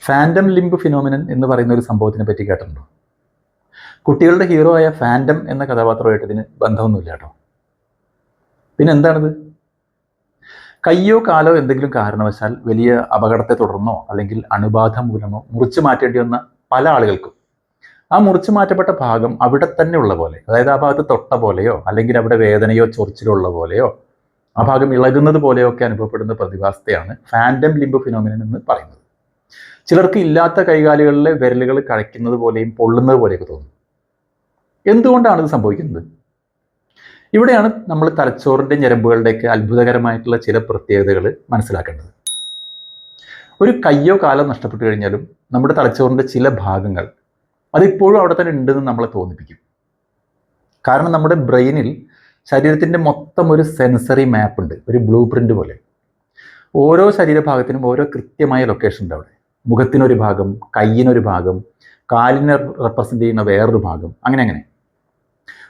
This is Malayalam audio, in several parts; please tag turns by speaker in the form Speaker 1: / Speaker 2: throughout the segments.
Speaker 1: ഫാൻഡം ലിംബ് ഫിനോമിനൻ എന്ന് പറയുന്ന ഒരു സംഭവത്തിനെ പറ്റി കേട്ടിട്ടുണ്ടോ? കുട്ടികളുടെ ഹീറോ ആയ ഫാൻഡം എന്ന കഥാപാത്രമായിട്ട് ഇതിന് ബന്ധമൊന്നുമില്ല കേട്ടോ. പിന്നെ എന്താണിത്? കയ്യോ കാലോ എന്തെങ്കിലും കാരണവശാൽ വലിയ അപകടത്തെ തുടർന്നോ അല്ലെങ്കിൽ അണുബാധ മൂലമോ മുറിച്ചു മാറ്റേണ്ടി വന്ന പല ആളുകൾക്കും ആ മുറിച്ചു മാറ്റപ്പെട്ട ഭാഗം അവിടെ തന്നെ ഉള്ള പോലെ, അതായത് ആ ഭാഗത്ത് തൊട്ട പോലെയോ അല്ലെങ്കിൽ അവിടെ വേദനയോ ചൊറിച്ചിലോ ഉള്ള പോലെയോ ആ ഭാഗം ഇളകുന്നത് പോലെയോ ഒക്കെ അനുഭവപ്പെടുന്ന പ്രതിഭാസത്തെയാണ് ഫാൻഡം ലിംബ് ഫിനോമിനൻ എന്ന് പറയുന്നത്. ചിലർക്ക് ഇല്ലാത്ത കൈകാലുകളിലെ വിരലുകൾ കഴിക്കുന്നത് പോലെയും പൊള്ളുന്നത് പോലെയൊക്കെ തോന്നും. എന്തുകൊണ്ടാണ് ഇത് സംഭവിക്കുന്നത്? ഇവിടെയാണ് നമ്മൾ തലച്ചോറിൻ്റെ ഞരമ്പുകളുടെയൊക്കെ അത്ഭുതകരമായിട്ടുള്ള ചില പ്രത്യേകതകൾ മനസ്സിലാക്കേണ്ടത്. ഒരു കയ്യോ കാലോ നഷ്ടപ്പെട്ടു കഴിഞ്ഞാലും നമ്മുടെ തലച്ചോറിൻ്റെ ചില ഭാഗങ്ങൾ അതിപ്പോഴും അവിടെ തന്നെ ഉണ്ടെന്ന് നമ്മളെ തോന്നിപ്പിക്കും. കാരണം നമ്മുടെ ബ്രെയിനിൽ ശരീരത്തിൻ്റെ മൊത്തം ഒരു സെൻസറി മാപ്പ് ഉണ്ട്, ഒരു ബ്ലൂ പ്രിൻ്റ് പോലെ. ഓരോ ശരീരഭാഗത്തിനും ഓരോ കൃത്യമായ ലൊക്കേഷൻ ഉണ്ട് അവിടെ. മുഖത്തിനൊരു ഭാഗം, കയ്യിനൊരു ഭാഗം, കാലിനെ റെപ്രസെൻ്റ് ചെയ്യുന്ന വേറൊരു ഭാഗം, അങ്ങനെ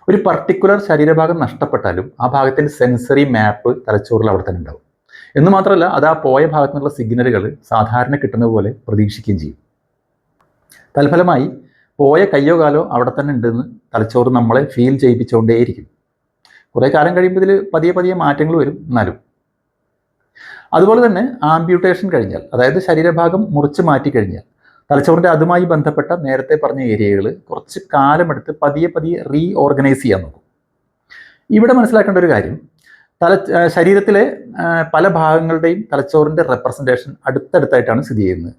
Speaker 1: ഒരു പർട്ടിക്കുലർ ശരീരഭാഗം നഷ്ടപ്പെട്ടാലും ആ ഭാഗത്തിൻ്റെ സെൻസറി മാപ്പ് തലച്ചോറിൽ അവിടെ തന്നെ ഉണ്ടാവും. എന്ന് മാത്രമല്ല, അത് ആ പോയ ഭാഗത്തു നിന്നുള്ള സിഗ്നലുകൾ സാധാരണ കിട്ടുന്ന പോലെ പ്രതീക്ഷിക്കുകയും ചെയ്യും. തൽഫലമായി പോയ കയ്യോ കാലോ അവിടെ തന്നെ ഉണ്ടെന്ന് തലച്ചോറ് നമ്മളെ ഫീൽ ചെയ്യിപ്പിച്ചുകൊണ്ടേയിരിക്കും. കുറേ കാലം കഴിയുമ്പോൾ ഇതിൽ പതിയെ മാറ്റങ്ങൾ വരും. എന്നാലും അതുപോലെ തന്നെ ആംബ്യൂട്ടേഷൻ കഴിഞ്ഞാൽ, അതായത് ശരീരഭാഗം മുറിച്ച് മാറ്റി കഴിഞ്ഞാൽ തലച്ചോറിൻ്റെ അതുമായി ബന്ധപ്പെട്ട നേരത്തെ പറഞ്ഞ ഏരിയകൾ കുറച്ച് കാലമെടുത്ത് പതിയെ റീ ഓർഗനൈസ് ചെയ്യാൻ നോക്കും. ഇവിടെ മനസ്സിലാക്കേണ്ട ഒരു കാര്യം, ശരീരത്തിലെ പല ഭാഗങ്ങളുടെയും തലച്ചോറിൻ്റെ റെപ്രസെൻറ്റേഷൻ അടുത്തടുത്തായിട്ടാണ് സ്ഥിതി ചെയ്യുന്നത്.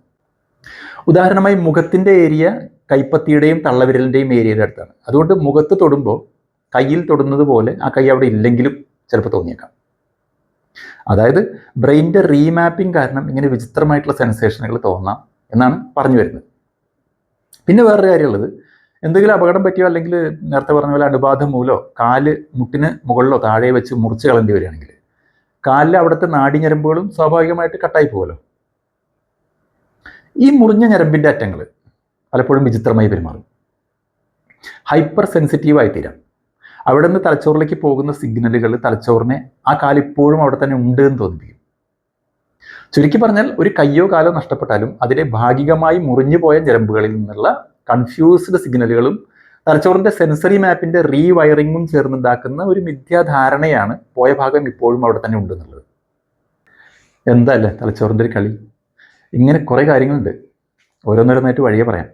Speaker 1: ഉദാഹരണമായി മുഖത്തിൻ്റെ ഏരിയ കൈപ്പത്തിയുടെയും തള്ളവിരലിൻ്റെയും ഏരിയയുടെ അടുത്താണ്. അതുകൊണ്ട് മുഖത്ത് തൊടുമ്പോൾ കയ്യിൽ തൊടുന്നത് പോലെ ആ കൈ അവിടെ ഇല്ലെങ്കിലും ചിലപ്പോൾ തോന്നിയേക്കാം. അതായത് ബ്രെയിനിൻ്റെ റീമാപ്പിംഗ് കാരണം ഇങ്ങനെ വിചിത്രമായിട്ടുള്ള സെൻസേഷനുകൾ തോന്നാം എന്നാണ് പറഞ്ഞു വരുന്നത്. പിന്നെ വേറൊരു കാര്യമുള്ളത്, എന്തെങ്കിലും അപകടം പറ്റിയോ അല്ലെങ്കിൽ നേരത്തെ പറഞ്ഞ പോലെ അണുബാധ മൂലോ കാല് മുട്ടിന് മുകളിലോ താഴെ വെച്ച് മുറിച്ച് കളയേണ്ടി വരികയാണെങ്കിൽ കാലിലെ അവിടുത്തെ നാഡിഞരമ്പുകളും സ്വാഭാവികമായിട്ട് കട്ടായി പോകുമല്ലോ. ഈ മുറിഞ്ഞ ഞരമ്പിൻ്റെ അറ്റങ്ങൾ പലപ്പോഴും വിചിത്രമായി പെരുമാറും, ഹൈപ്പർ സെൻസിറ്റീവായി തീരാം. അവിടെ നിന്ന് തലച്ചോറിലേക്ക് പോകുന്ന സിഗ്നലുകൾ തലച്ചോറിനെ ആ കാലിപ്പോഴും അവിടെ തന്നെ ഉണ്ട് എന്ന് തോന്നിപ്പിക്കും. ചുരുക്കി പറഞ്ഞാൽ, ഒരു കയ്യോ കാലോ നഷ്ടപ്പെട്ടാലും അതിലെ ഭാഗികമായി മുറിഞ്ഞു പോയ ഞരമ്പുകളിൽ നിന്നുള്ള കൺഫ്യൂസ്ഡ് സിഗ്നലുകളും തലച്ചോറിൻ്റെ സെൻസറി മാപ്പിൻ്റെ റീവയറിങ്ങും ചേർന്നുണ്ടാക്കുന്ന ഒരു മിഥ്യാധാരണയാണ് പോയ ഭാഗം ഇപ്പോഴും അവിടെ തന്നെ ഉണ്ടെന്നുള്ളത്. എന്താ അല്ലേ തലച്ചോറിൻ്റെ ഒരു കളി? ഇങ്ങനെ കുറേ കാര്യങ്ങളുണ്ട്, ഓരോന്നോരോന്നായിട്ട് വഴിയെ പറയാം.